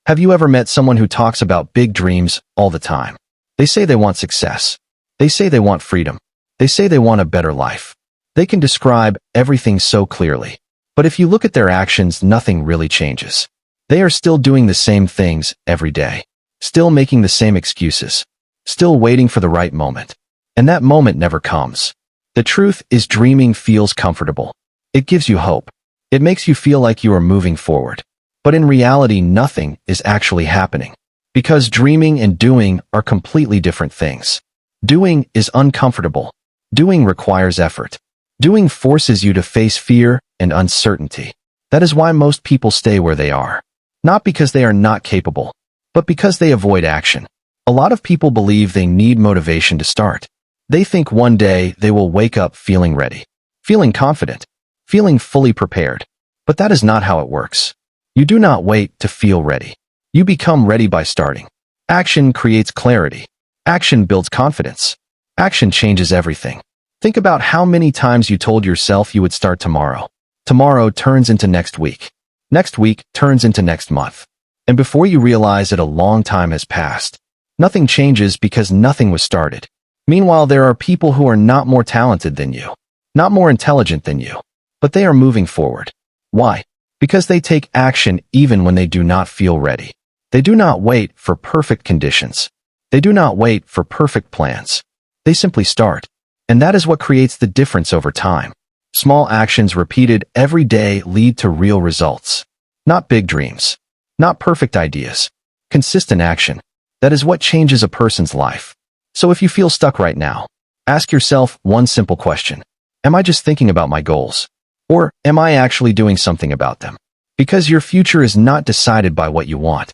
Have you ever met someone who talks about big dreams all the time? They say they want success. They say they want freedom. They say they want a better life. They can describe everything so clearly. But if you look at their actions, nothing really changes. They are still doing the same things every day. Still making the same excuses. Still waiting for the right moment. And that moment never comes. The truth is, dreaming feels comfortable. It gives you hope. It makes you feel like you are moving forward. But in reality, nothing is actually happening. Because dreaming and doing are completely different things. Doing is uncomfortable. Doing requires effort. Doing forces you to face fear and uncertainty. That is why most people stay where they are. Not because they are not capable, but because they avoid action. A lot of people believe they need motivation to start. They think one day they will wake up feeling ready, feeling confident, feeling fully prepared. But that is not how it works. You do not wait to feel ready. You become ready by starting. Action creates clarity. Action builds confidence. Action changes everything. Think about how many times you told yourself you would start tomorrow. Tomorrow turns into next week. Next week turns into next month. And before you realize it, a long time has passed. Nothing changes because nothing was started. Meanwhile, there are people who are not more talented than you, not more intelligent than you, but they are moving forward. Why? Because they take action even when they do not feel ready. They do not wait for perfect conditions. They do not wait for perfect plans. They simply start. And that is what creates the difference over time. Small actions repeated every day lead to real results. Not big dreams. Not perfect ideas. Consistent action. That is what changes a person's life. So if you feel stuck right now, ask yourself one simple question. Am I just thinking about my goals? Or am I actually doing something about them? Because your future is not decided by what you want.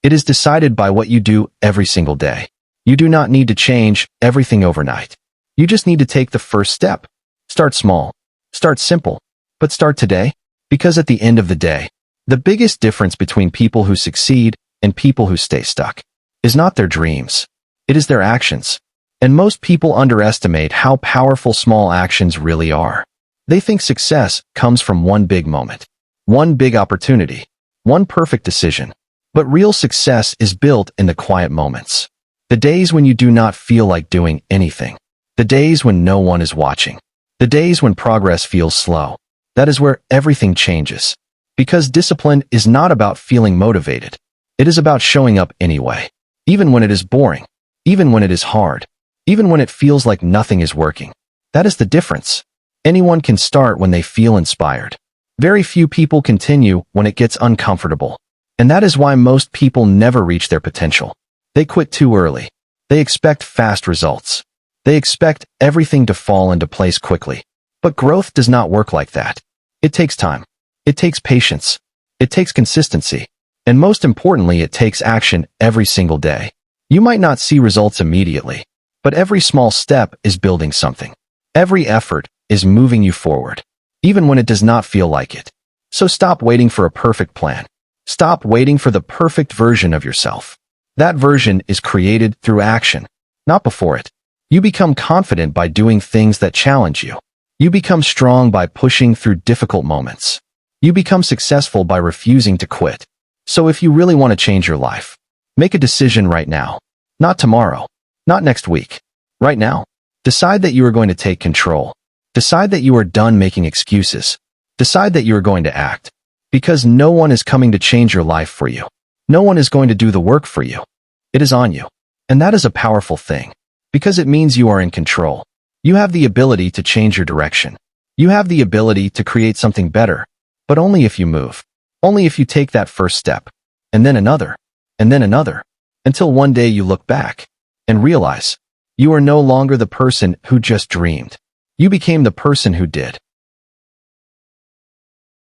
It is decided by what you do every single day. You do not need to change everything overnight. You just need to take the first step. Start small. Start simple. But start today. Because at the end of the day, the biggest difference between people who succeed and people who stay stuck is not their dreams. It is their actions. And most people underestimate how powerful small actions really are. They think success comes from one big moment, one big opportunity, one perfect decision. But real success is built in the quiet moments. The days when you do not feel like doing anything. The days when no one is watching. The days when progress feels slow. That is where everything changes. Because discipline is not about feeling motivated. It is about showing up anyway. Even when it is boring. Even when it is hard. Even when it feels like nothing is working. That is the difference. Anyone can start when they feel inspired. Very few people continue when it gets uncomfortable. And that is why most people never reach their potential. They quit too early. They expect fast results. They expect everything to fall into place quickly. But growth does not work like that. It takes time. It takes patience. It takes consistency. And most importantly, it takes action every single day. You might not see results immediately, but every small step is building something. Every effort is moving you forward, even when it does not feel like it. So stop waiting for a perfect plan. Stop waiting for the perfect version of yourself. That version is created through action, not before it. You become confident by doing things that challenge you. You become strong by pushing through difficult moments. You become successful by refusing to quit. So if you really want to change your life, make a decision right now. Not tomorrow. Not next week. Right now. Decide that you are going to take control. Decide that you are done making excuses. Decide that you are going to act. Because no one is coming to change your life for you. No one is going to do the work for you. It is on you. And that is a powerful thing. Because it means you are in control. You have the ability to change your direction. You have the ability to create something better. But only if you move. Only if you take that first step. And then another. And then another. Until one day you look back and realize you are no longer the person who just dreamed. You became the person who did.